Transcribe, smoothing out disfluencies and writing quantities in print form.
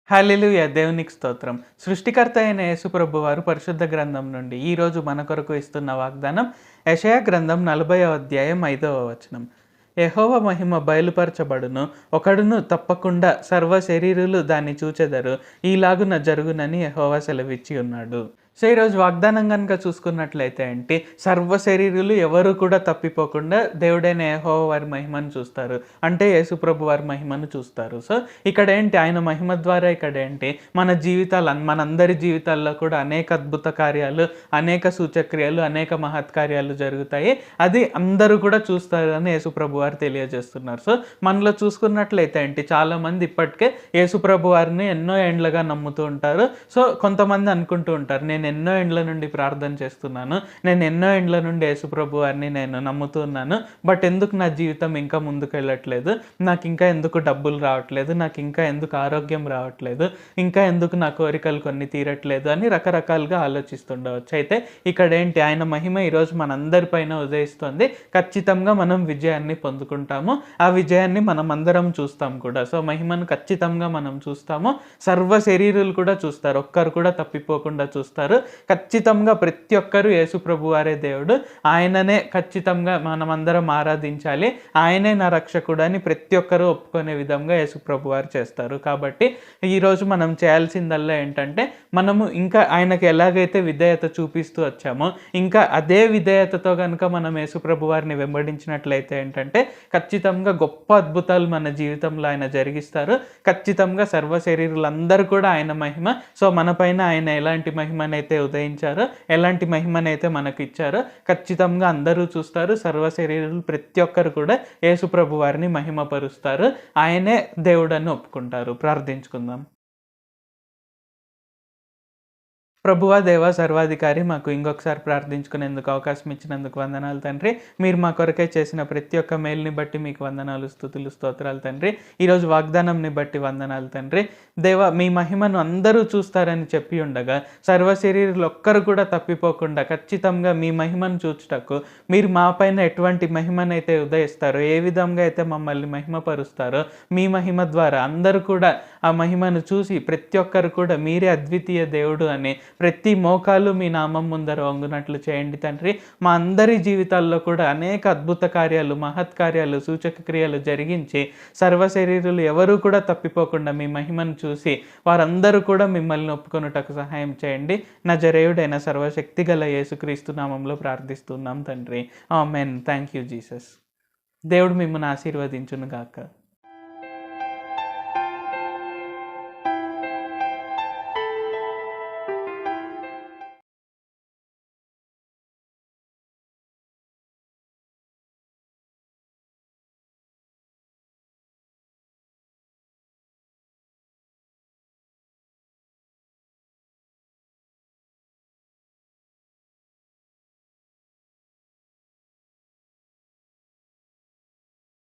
హల్లెలూయా! దేవునికి స్తోత్రం. సృష్టికర్త అయిన యేసుప్రభు వారు పరిశుద్ధ గ్రంథం నుండి ఈరోజు మన కొరకు ఇస్తున్న వాగ్దానం యెషయా గ్రంథం 40వ అధ్యాయం 5వ వచనం. యెహోవా మహిమ బయలుపరచబడును, ఒకడును తప్పకుండా సర్వ శరీరులు దాన్ని చూచెదరు, ఈలాగున జరుగునని యెహోవా సెలవిచ్చి ఉన్నాడు. సో, ఈరోజు వాగ్దానం గనుక చూసుకున్నట్లయితే సర్వ శరీరులు ఎవరు కూడా తప్పిపోకుండా దేవుడైన యెహోవా వారి మహిమను చూస్తారు. అంటే యేసుప్రభు వారి మహిమను చూస్తారు. సో, ఆయన మహిమ ద్వారా మనందరి జీవితాల్లో కూడా అనేక అద్భుత కార్యాలు, అనేక సూచక్రియలు, అనేక మహత్కార్యాలు జరుగుతాయి. అది అందరూ కూడా చూస్తారు అని యేసుప్రభు వారు తెలియజేస్తున్నారు. సో, మనలో చూసుకున్నట్లయితే చాలామంది ఇప్పటికే యేసుప్రభు వారిని ఎన్నో ఏండ్లుగా నమ్ముతూ ఉంటారు. సో, కొంతమంది అనుకుంటూ ఉంటారు, నేను ఎన్నో ఏండ్ల నుండి ప్రార్థన చేస్తున్నాను, నేను ఎన్నో ఏండ్ల నుండి యేసుప్రభు వారిని నేను నమ్ముతూ ఉన్నాను, బట్ ఎందుకు నా జీవితం ఇంకా ముందుకు వెళ్ళట్లేదు, నాకు ఇంకా ఎందుకు డబ్బులు రావట్లేదు, నాకు ఇంకా ఎందుకు ఆరోగ్యం రావట్లేదు, ఇంకా ఎందుకు నా కోరికలు కొన్ని తీరట్లేదు అని రకరకాలుగా ఆలోచిస్తుండవచ్చు. అయితే ఆయన మహిమ ఈరోజు మనందరిపైన ఉదయిస్తుంది. ఖచ్చితంగా మనం విజయాన్ని పొందుకుంటాము. ఆ విజయాన్ని మనం అందరం చూస్తాం కూడా. సో, మహిమను ఖచ్చితంగా మనం చూస్తాము. సర్వ శరీరులు కూడా చూస్తారు, ఒక్కరు కూడా తప్పిపోకుండా చూస్తారు. ఖచ్చితంగా ప్రతి ఒక్కరు యేసుప్రభు వారే దేవుడు, ఆయననే ఖచ్చితంగా మనమందరం ఆరాధించాలి, ఆయనే నా రక్షకుడు అని ప్రతి ఒక్కరూ ఒప్పుకునే విధంగా యేసుప్రభు వారు చేస్తారు. కాబట్టి ఈరోజు మనం చేయాల్సిందల్లా మనము ఇంకా ఆయనకి ఎలాగైతే విధేయత చూపిస్తూ వచ్చామో, ఇంకా అదే విధేయతతో కనుక మనం యేసుప్రభు వారిని వెంబడించినట్లయితే ఖచ్చితంగా గొప్ప అద్భుతాలు మన జీవితంలో ఆయన జరిగిస్తారు. ఖచ్చితంగా సర్వ శరీరులందరూ కూడా ఆయన మహిమ. సో, మన పైన ఆయన ఎలాంటి మహిమనైతే ఉదయించారో, ఎలాంటి మహిమనైతే మనకు ఇచ్చారో ఖచ్చితంగా అందరూ చూస్తారు. సర్వ శరీరులు ప్రతి ఒక్కరు కూడా యేసుప్రభు వారిని మహిమపరుస్తారు. ఆయనే దేవుడని ఒప్పుకుంటారు. ప్రార్థించుకుందాం. ప్రభువా, దేవా, సర్వాధికారి, మాకు ఇంకొకసారి ప్రార్థించుకునేందుకు అవకాశం ఇచ్చినందుకు వందనాలు తండ్రి. మీరు మా కొరకై చేసిన ప్రతి ఒక్క మేలుని బట్టి మీకు వందనాలు, స్తుతులు, స్తోత్రాలు తండ్రి. ఈరోజు వాగ్దానంని బట్టి వందనాలు తండ్రి. దేవా, మీ మహిమను అందరూ చూస్తారని చెప్పి ఉండగా సర్వ శరీరులు ఒక్కరు కూడా తప్పిపోకుండా ఖచ్చితంగా మీ మహిమను చూచుటకు మీరు మా పైన ఎటువంటి మహిమనైతే ఉదయిస్తారో, ఏ విధంగా అయితే మమ్మల్ని మహిమపరుస్తారో, మీ మహిమ ద్వారా అందరూ కూడా ఆ మహిమను చూసి ప్రతి ఒక్కరు కూడా మీరే అద్వితీయ దేవుడు అని ప్రతి మోకాలు మీ నామం ముందర వంగునట్లు చేయండి తండ్రి. మా అందరి జీవితాల్లో కూడా అనేక అద్భుత కార్యాలు, మహత్కార్యాలు, సూచక క్రియలు జరిగించి సర్వ శరీరులు ఎవరూ కూడా తప్పిపోకుండా మీ మహిమను చూసి వారందరూ కూడా మిమ్మల్ని ఒప్పుకొనుటకు సహాయం చేయండి. నజరేయుడైన సర్వశక్తి గల యేసుక్రీస్తు నామంలో ప్రార్థిస్తున్నాం తండ్రి. ఆమేన్. Thank you Jesus. దేవుడు మిమ్మల్ని ఆశీర్వదించును గాక.